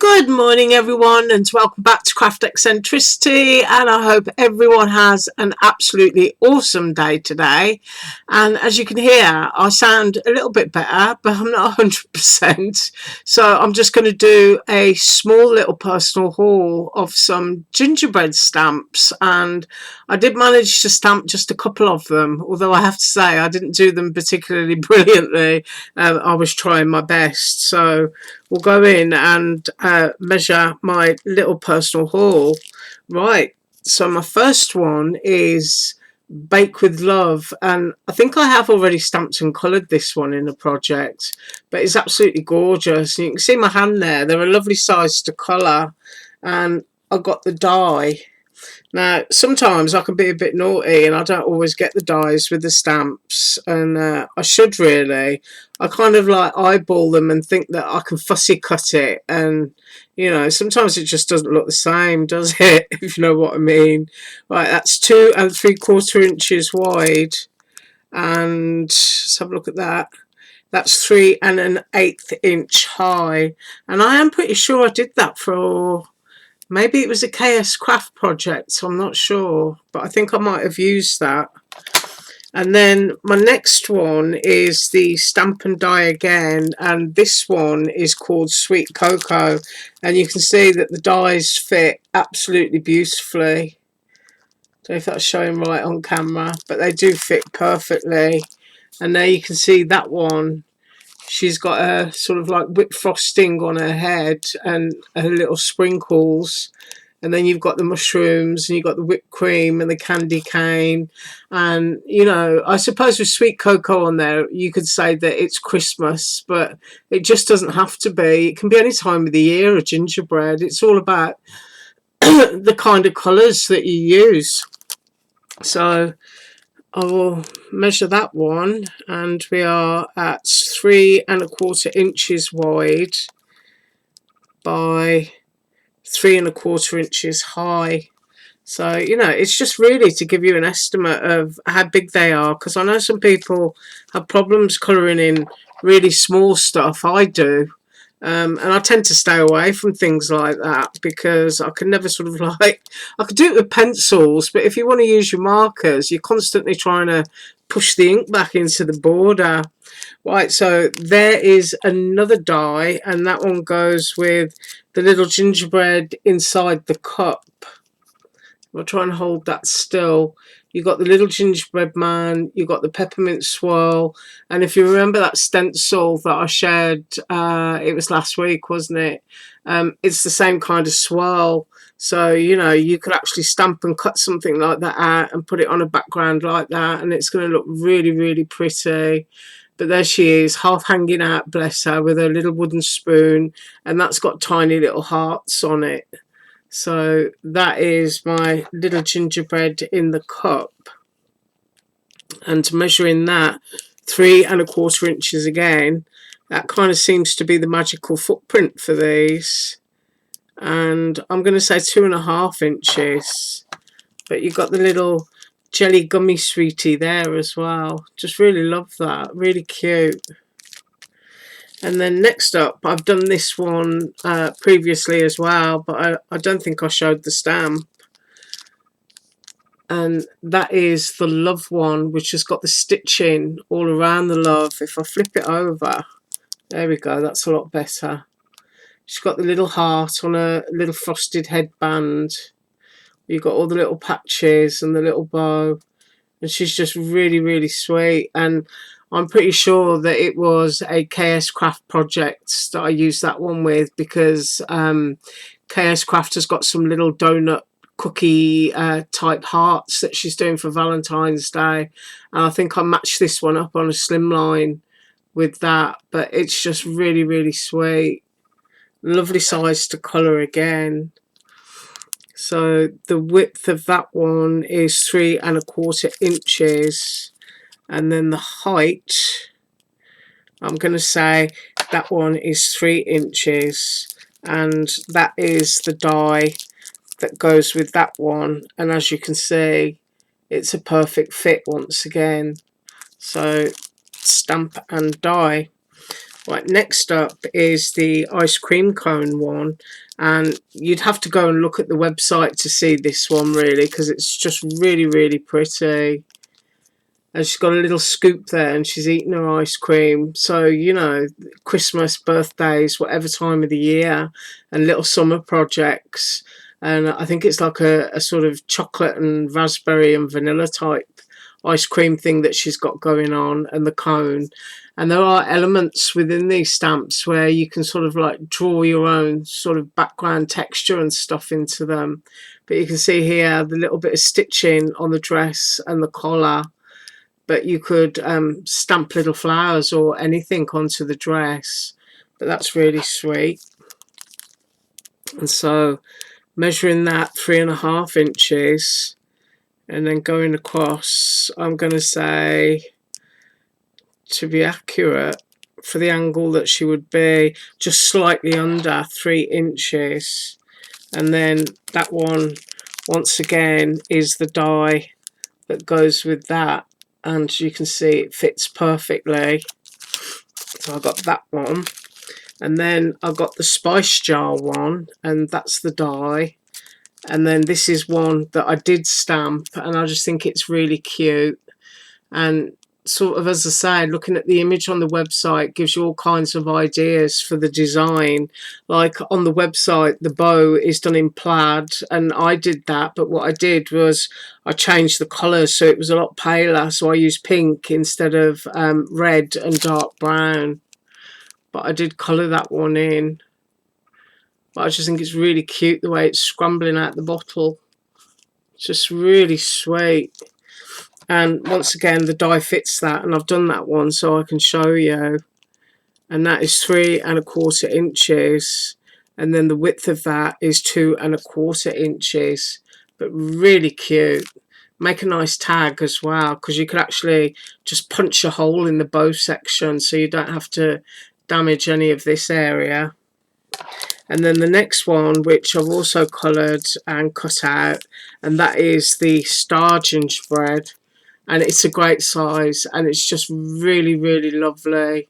Good morning everyone, and welcome back to Craft Eccentricity, and I hope everyone has an absolutely awesome day today. And as you can hear, I sound a little bit better, but I'm not 100%, so I'm just going to do a small little personal haul of some gingerbread stamps. And I did manage to stamp just a couple of them, although I have to say I didn't do them particularly brilliantly. I was trying my best, so we'll go in and measure my little personal haul. Right, so my first one is Bake with Love, and I think I have already stamped and coloured this one in the project, but it's absolutely gorgeous. You can see my hand there, they're a lovely size to colour, and I got the die. Now, sometimes I can be a bit naughty and I don't always get the dies with the stamps, and I should really. I kind of like eyeball them and think that I can fussy cut it, and you know, sometimes it just doesn't look the same, does it? If you know what I mean. Right, that's 2 3/4 inches wide, and let's have a look at that. That's 3 1/8 inch high, and I am pretty sure I did that for, maybe it was a KS Craft project, so I'm not sure, but I think I might have used that. And then my next one is the Stamp and Die again, and this one is called Sweet Cocoa, and you can see that the dies fit absolutely beautifully. Don't know if that's showing right on camera, but they do fit perfectly. And there you can see that one. She's got a sort of like whipped frosting on her head and her little sprinkles, and then you've got the mushrooms, and you've got the whipped cream and the candy cane. And you know, I suppose with Sweet Cocoa on there you could say that it's Christmas, but it just doesn't have to be. It can be any time of the year, a gingerbread. It's all about the kind of colours that you use. So I will measure that one, and we are at 3 1/4 inches wide by 3 1/4 inches high. So, you know, it's just really to give you an estimate of how big they are, because I know some people have problems colouring in really small stuff. I do. And I tend to stay away from things like that because I can never sort of like, I could do it with pencils, but if you want to use your markers, you're constantly trying to push the ink back into the border. Right, so there is another die, and that one goes with the little gingerbread inside the cup. I'll try and hold that still. You've got the little gingerbread man, you've got the peppermint swirl, and if you remember that stencil that I shared, it was last week, wasn't it? It's the same kind of swirl, so you know, you could actually stamp and cut something like that out and put it on a background like that, and it's going to look really, really pretty. But there she is, half hanging out, bless her, with her little wooden spoon, and that's got tiny little hearts on it. So that is my little gingerbread in the cup, and measuring that 3 1/4 inches again, that kind of seems to be the magical footprint for these, and I'm going to say 2.5 inches, but you've got the little jelly gummy sweetie there as well. Just really love that, really cute. And then next up, I've done this one previously as well, but I don't think I showed the stamp. And that is the love one, which has got the stitching all around the love. If I flip it over, there we go, that's a lot better. She's got the little heart on a little frosted headband. You've got all the little patches and the little bow. And she's just really, really sweet. And I'm pretty sure that it was a KS Craft project that I used that one with, because KS Craft has got some little donut cookie type hearts that she's doing for Valentine's Day, and I think I matched this one up on a slimline with that, but it's just really, really sweet. Lovely size to colour again. So the width of that one is 3 1/4 inches, and then the height, I'm going to say that one is 3 inches, and that is the die that goes with that one. And as you can see, it's a perfect fit once again. So stamp and die. Right, next up is the ice cream cone one, and you'd have to go and look at the website to see this one really, because it's just really, really pretty. And she's got a little scoop there and she's eating her ice cream. So, you know, Christmas, birthdays, whatever time of the year, and little summer projects. And I think it's like a sort of chocolate and raspberry and vanilla type ice cream thing that she's got going on, and the cone. And there are elements within these stamps where you can sort of like draw your own sort of background texture and stuff into them. But you can see here the little bit of stitching on the dress and the collar. But you could stamp little flowers or anything onto the dress. But that's really sweet. And so measuring that 3.5 inches and then going across, I'm going to say, to be accurate, for the angle that she would be, just slightly under 3 inches. And then that one, once again, is the die that goes with that. And you can see it fits perfectly. So I got that one. And then I got the spice jar one, and that's the die. And then this is one that I did stamp, and I just think it's really cute. And sort of, as I say, looking at the image on the website gives you all kinds of ideas for the design. Like on the website, the bow is done in plaid, and I did that, but what I did was I changed the colours so it was a lot paler, so I used pink instead of red and dark brown. But I did colour that one in. But I just think it's really cute the way it's scrambling out the bottle. It's just really sweet. And once again, the die fits that, and I've done that one so I can show you. And that is 3.25 inches, and then the width of that is 2.25 inches. But really cute. Make a nice tag as well, because you could actually just punch a hole in the bow section so you don't have to damage any of this area. And then the next one, which I've also coloured and cut out, and that is the star gingerbread. And it's a great size, and it's just really, really lovely.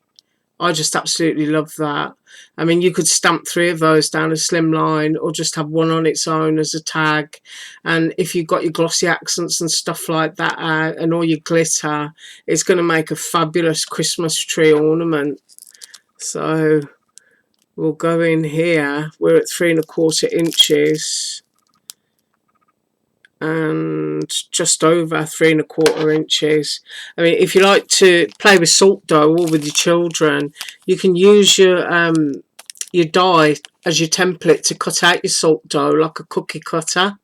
I just absolutely love that. I mean, you could stamp 3 of those down a slim line, or just have one on its own as a tag. And if you've got your glossy accents and stuff like that out, and all your glitter, it's going to make a fabulous Christmas tree ornament. So we'll go in here. We're at 3.25 inches. And just over 3.25 inches. I mean, if you like to play with salt dough or with your children, you can use your die as your template to cut out your salt dough like a cookie cutter,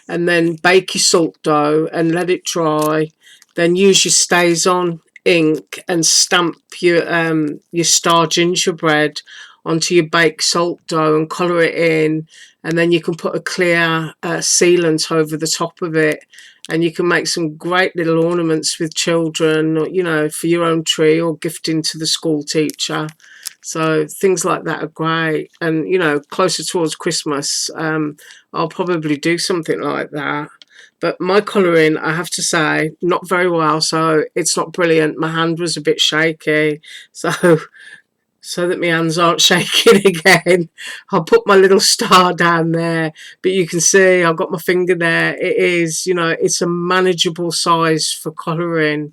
and then bake your salt dough and let it dry. Then use your StazOn ink and stamp your star gingerbread onto your baked salt dough and colour it in, and then you can put a clear sealant over the top of it, and you can make some great little ornaments with children, or, you know, for your own tree or gifting to the school teacher. So things like that are great. And, you know, closer towards Christmas, I'll probably do something like that. But my colouring, I have to say, not very well, so it's not brilliant. My hand was a bit shaky, so that my hands aren't shaking again, I'll put my little star down there. But you can see I've got my finger there. It is, you know, it's a manageable size for colouring.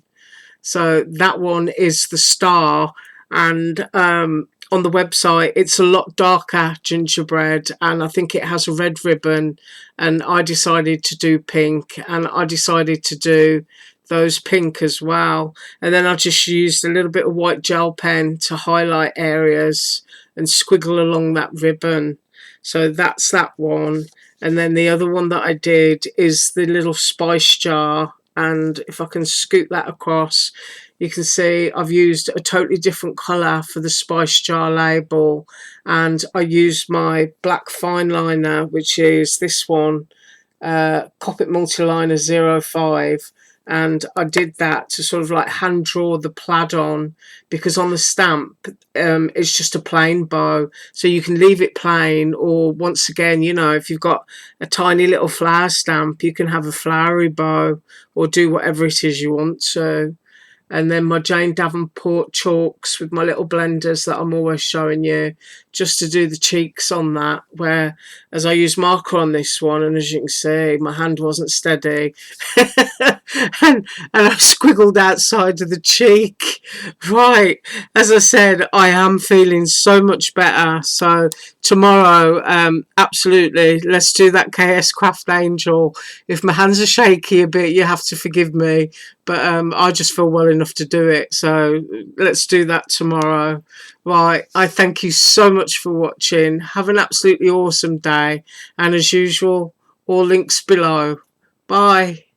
So that one is the star. And on the website, it's a lot darker gingerbread, and I think it has a red ribbon. And I decided to do pink, and I decided to do those pink as well. And then I just used a little bit of white gel pen to highlight areas and squiggle along that ribbon. So that's that one. And then the other one that I did is the little spice jar, and if I can scoot that across, you can see I've used a totally different colour for the spice jar label, and I used my black fine liner, which is this one, Copic Multiliner 05, and I did that to sort of like hand draw the plaid on, because on the stamp it's just a plain bow, so you can leave it plain, or once again, you know, if you've got a tiny little flower stamp, you can have a flowery bow, or do whatever it is you want to. and then my Jane Davenport chalks with my little blenders that I'm always showing you, just to do the cheeks on that, where as I use marker on this one, and as you can see my hand wasn't steady and I squiggled outside of the cheek. Right, as I said, I am feeling so much better, so tomorrow absolutely let's do that KS Craft Angel. If my hands are shaky a bit, you have to forgive me, but I just feel well enough to do it, so let's do that tomorrow. Right, I thank you so much for watching. Have an absolutely awesome day, and as usual, all links below. Bye.